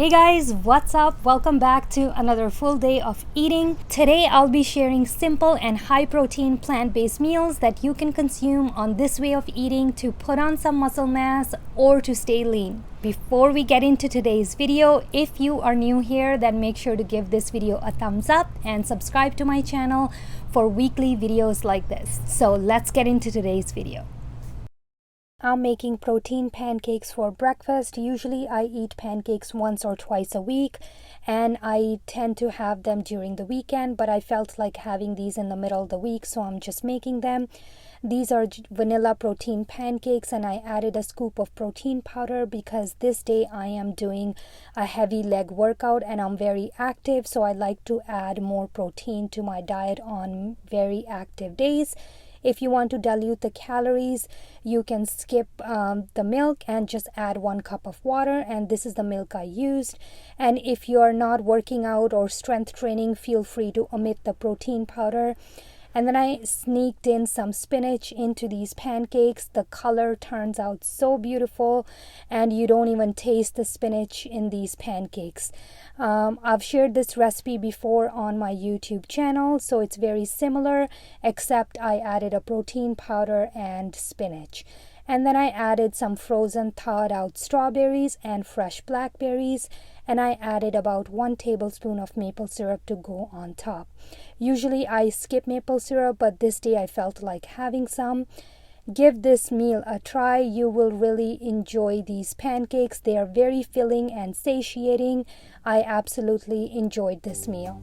Hey guys, what's up? Welcome back to another full day of eating. Today I'll be sharing simple and high protein plant-based meals that you can consume on this way of eating to put on some muscle mass or to stay lean. Before we get into today's video, if you are new here, then make sure to give this video a thumbs up and subscribe to my channel for weekly videos like this. So let's get into today's video. I'm making protein pancakes for breakfast. Usually I eat pancakes once or twice a week and I tend to have them during the weekend, but I felt like having these in the middle of the week, so I'm just making them. These are vanilla protein pancakes and I added a scoop of protein powder because this day I am doing a heavy leg workout and I'm very active, so I like to add more protein to my diet on very active days. If you want to dilute the calories, you can skip the milk and just add 1 cup of water, and this is the milk I used. And if you are not working out or strength training, feel free to omit the protein powder. And then I sneaked in some spinach into these pancakes. The color turns out so beautiful and you don't even taste the spinach in these pancakes. I've shared this recipe before on my YouTube channel, so it's very similar, except I added a protein powder and spinach. And then I added some frozen thawed out strawberries and fresh blackberries, and I added about 1 tablespoon of maple syrup to go on top. Usually I skip maple syrup, but this day I felt like having some. Give this meal a try. You will really enjoy these pancakes. They are very filling and satiating. I absolutely enjoyed this meal.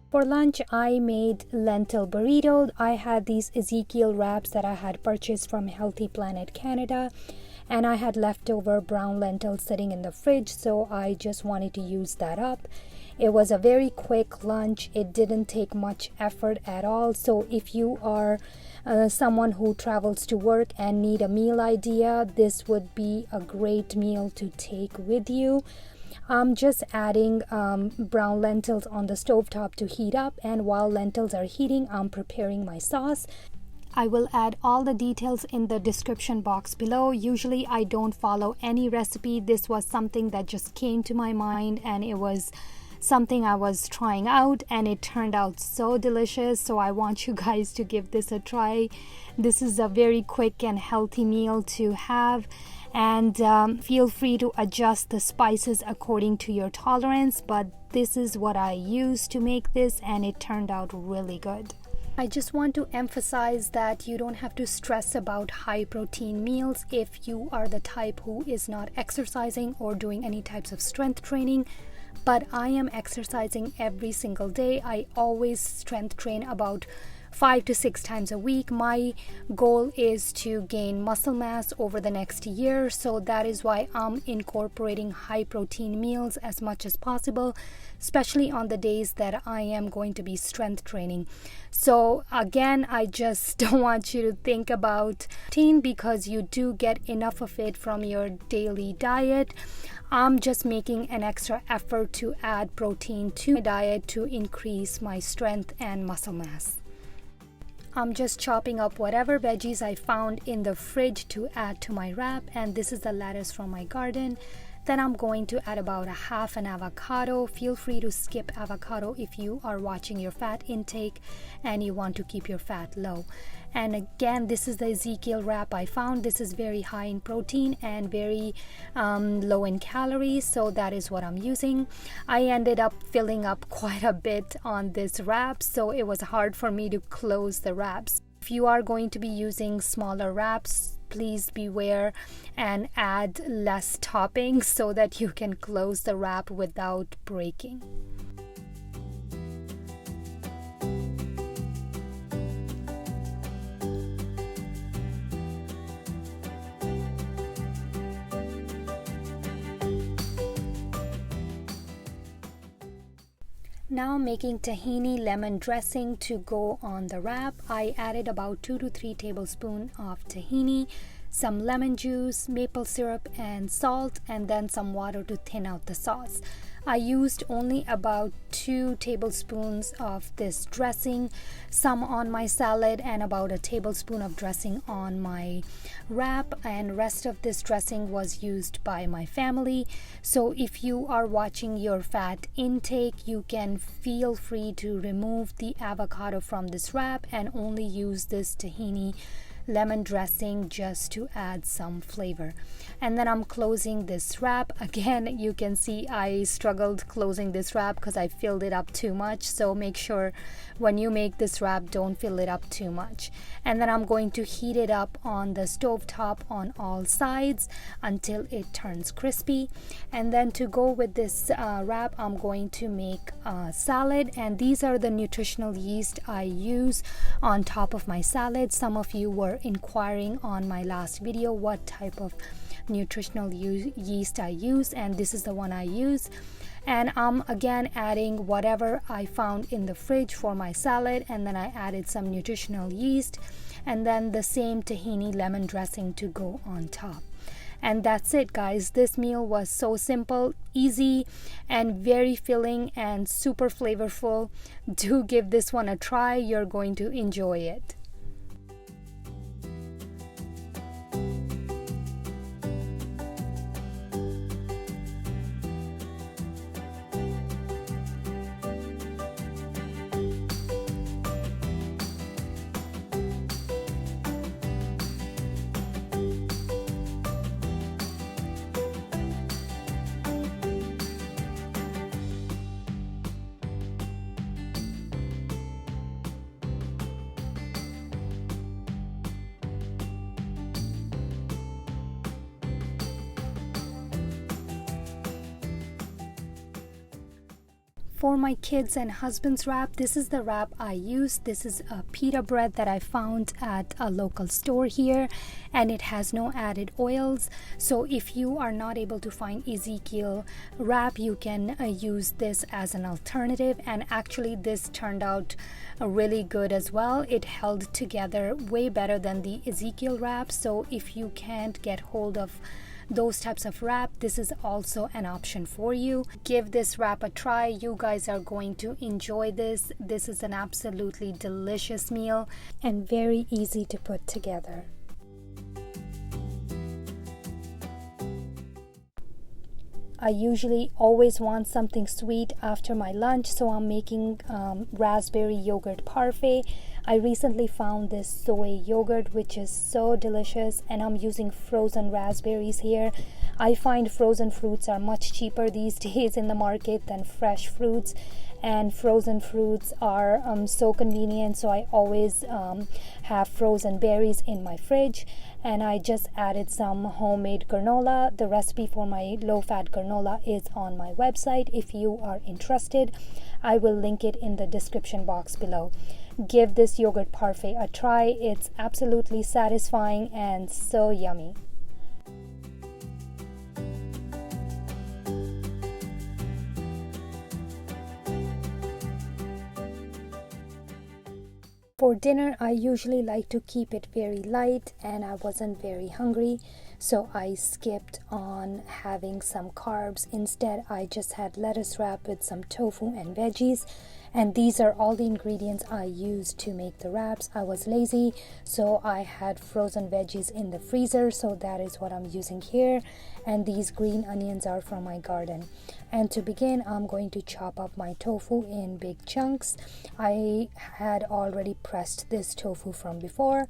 For lunch, I made lentil burrito. I had these Ezekiel wraps that I had purchased from Healthy Planet Canada, and I had leftover brown lentils sitting in the fridge, so I just wanted to use that up. It was a very quick lunch. It didn't take much effort at all. So if you are someone who travels to work and need a meal idea, this would be a great meal to take with you. I'm just adding brown lentils on the stovetop to heat up, and while lentils are heating, I'm preparing my sauce. I will add all the details in the description box below. Usually I don't follow any recipe. This was something that just came to my mind and it was something I was trying out and it turned out so delicious, so I want you guys to give this a try. This is a very quick and healthy meal to have, and feel free to adjust the spices according to your tolerance, but this is what I used to make this and it turned out really good. I just want to emphasize that you don't have to stress about high protein meals if you are the type who is not exercising or doing any types of strength training. But I am exercising every single day. I always strength train about 5 to 6 times a week. My goal is to gain muscle mass over the next year, so that is why I'm incorporating high protein meals as much as possible, especially on the days that I am going to be strength training. So again, I just don't want you to think about protein because you do get enough of it from your daily diet. I'm just making an extra effort to add protein to my diet to increase my strength and muscle mass. I'm just chopping up whatever veggies I found in the fridge to add to my wrap, and this is the lettuce from my garden. Then I'm going to add about half an avocado. Feel free to skip avocado if you are watching your fat intake and you want to keep your fat low. And again, this is the Ezekiel wrap I found. This is very high in protein and very low in calories, so that is what I'm using. I ended up filling up quite a bit on this wrap, so it was hard for me to close the wraps. If you are going to be using smaller wraps, please beware and add less toppings so that you can close the wrap without breaking. Now I'm making tahini lemon dressing to go on the wrap. I added about 2 to 3 tablespoons of tahini, some lemon juice, maple syrup, and salt, and then some water to thin out the sauce. I used only about 2 tablespoons of this dressing, some on my salad and about a tablespoon of dressing on my wrap, and rest of this dressing was used by my family. So if you are watching your fat intake, you can feel free to remove the avocado from this wrap and only use this tahini lemon dressing just to add some flavor. And then I'm closing this wrap. Again, you can see I struggled closing this wrap because I filled it up too much, so make sure when you make this wrap, don't fill it up too much. And then I'm going to heat it up on the stove top on all sides until it turns crispy. And then to go with this wrap, I'm going to make a salad, and these are the nutritional yeast I use on top of my salad. Some of you were inquiring on my last video what type of nutritional yeast I use, and this is the one I use. And I'm again adding whatever I found in the fridge for my salad, and then I added some nutritional yeast and then the same tahini lemon dressing to go on top. And that's it, guys. This meal was so simple, easy, and very filling and super flavorful. Do give this one a try. You're going to enjoy it. For my kids and husband's wrap, this is the wrap I use. This is a pita bread that I found at a local store here, and it has no added oils. So if you are not able to find Ezekiel wrap, you can use this as an alternative. And actually this turned out really good as well. It held together way better than the Ezekiel wrap. So if you can't get hold of those types of wrap, this is also an option for you. Give this wrap a try. You guys are going to enjoy this. This is an absolutely delicious meal and very easy to put together. I usually always want something sweet after my lunch, so I'm making raspberry yogurt parfait. I recently found this soy yogurt which is so delicious, and I'm using frozen raspberries here. I find frozen fruits are much cheaper these days in the market than fresh fruits, and frozen fruits are so convenient, so I always have frozen berries in my fridge. And I just added some homemade granola. The recipe for my low-fat granola is on my website. If you are interested, I will link it in the description box below. Give this yogurt parfait a try. It's absolutely satisfying and so yummy. For dinner, I usually like to keep it very light, and I wasn't very hungry, so I skipped on having some carbs. Instead, I just had lettuce wrap with some tofu and veggies, and these are all the ingredients I used to make the wraps. I was lazy, so I had frozen veggies in the freezer, so that is what I'm using here. And these green onions are from my garden. And to begin, I'm going to chop up my tofu in big chunks. I had already pressed this tofu from before.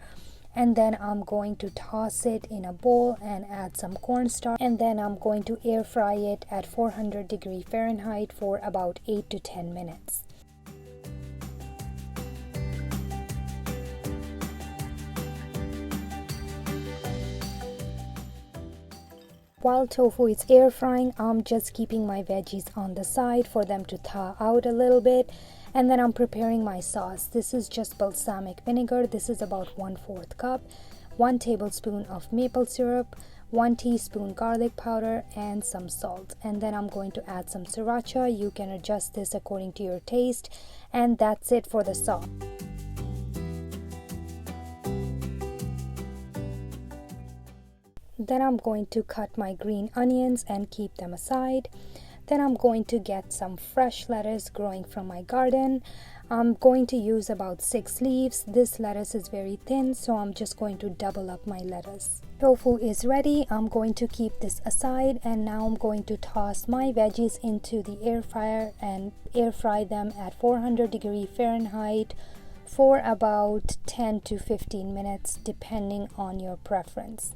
And then I'm going to toss it in a bowl and add some cornstarch. And then I'm going to air fry it at 400 degrees Fahrenheit for about 8 to 10 minutes. While tofu is air frying, I'm just keeping my veggies on the side for them to thaw out a little bit. And then I'm preparing my sauce. This is just balsamic vinegar. This is about 1/4 cup. 1 tablespoon of maple syrup, 1 teaspoon garlic powder, and some salt. And then I'm going to add some sriracha. You can adjust this according to your taste, and that's it for the sauce. Then I'm going to cut my green onions and keep them aside. Then I'm going to get some fresh lettuce growing from my garden. I'm going to use about 6 leaves. This lettuce is very thin, so I'm just going to double up my lettuce. Tofu is ready. I'm going to keep this aside, and now I'm going to toss my veggies into the air fryer and air fry them at 400 Fahrenheit for about 10 to 15 minutes depending on your preference.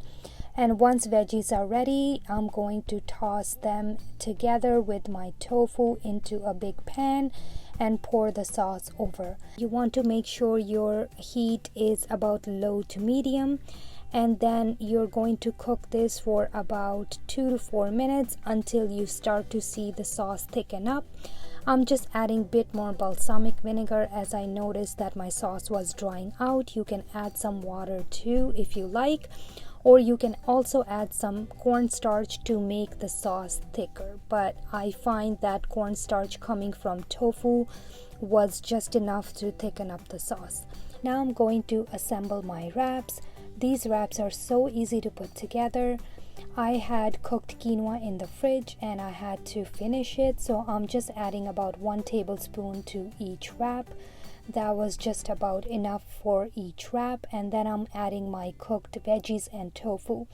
And once veggies are ready, I'm going to toss them together with my tofu into a big pan and pour the sauce over. You want to make sure your heat is about low to medium, and then you're going to cook this for about 2 to 4 minutes until you start to see the sauce thicken up. I'm just adding a bit more balsamic vinegar as I noticed that my sauce was drying out. You can add some water too if you like, or you can also add some cornstarch to make the sauce thicker, but I find that cornstarch coming from tofu was just enough to thicken up the sauce. Now I'm going to assemble my wraps. These wraps are so easy to put together. I had cooked quinoa in the fridge and I had to finish it, so I'm just adding about 1 tablespoon to each wrap. That was just about enough for each wrap, and then I'm adding my cooked veggies and tofu.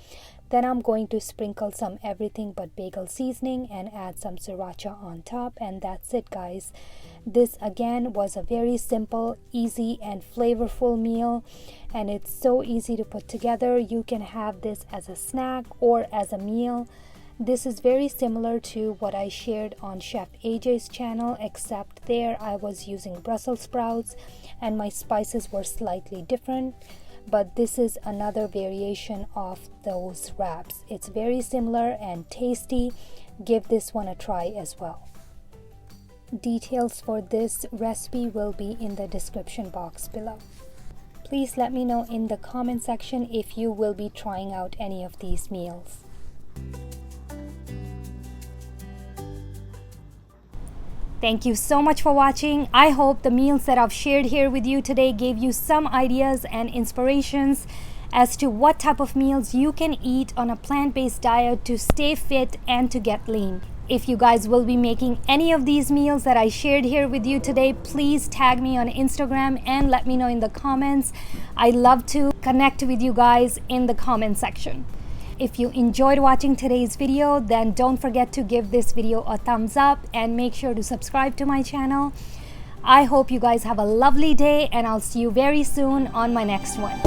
Then I'm going to sprinkle some everything but bagel seasoning and add some sriracha on top, and that's it, guys. This again was a very simple, easy and flavorful meal, and it's so easy to put together. You can have this as a snack or as a meal. This is very similar to what I shared on Chef AJ's channel, except there I was using Brussels sprouts and my spices were slightly different. But this is another variation of those wraps. It's very similar and tasty. Give this one a try as well. Details for this recipe will be in the description box below. Please let me know in the comment section if you will be trying out any of these meals. Thank you so much for watching. I hope the meals that I've shared here with you today gave you some ideas and inspirations as to what type of meals you can eat on a plant-based diet to stay fit and to get lean. If you guys will be making any of these meals that I shared here with you today, please tag me on Instagram and let me know in the comments. I love to connect with you guys in the comment section. If you enjoyed watching today's video, then don't forget to give this video a thumbs up and make sure to subscribe to my channel. I hope you guys have a lovely day, and I'll see you very soon on my next one.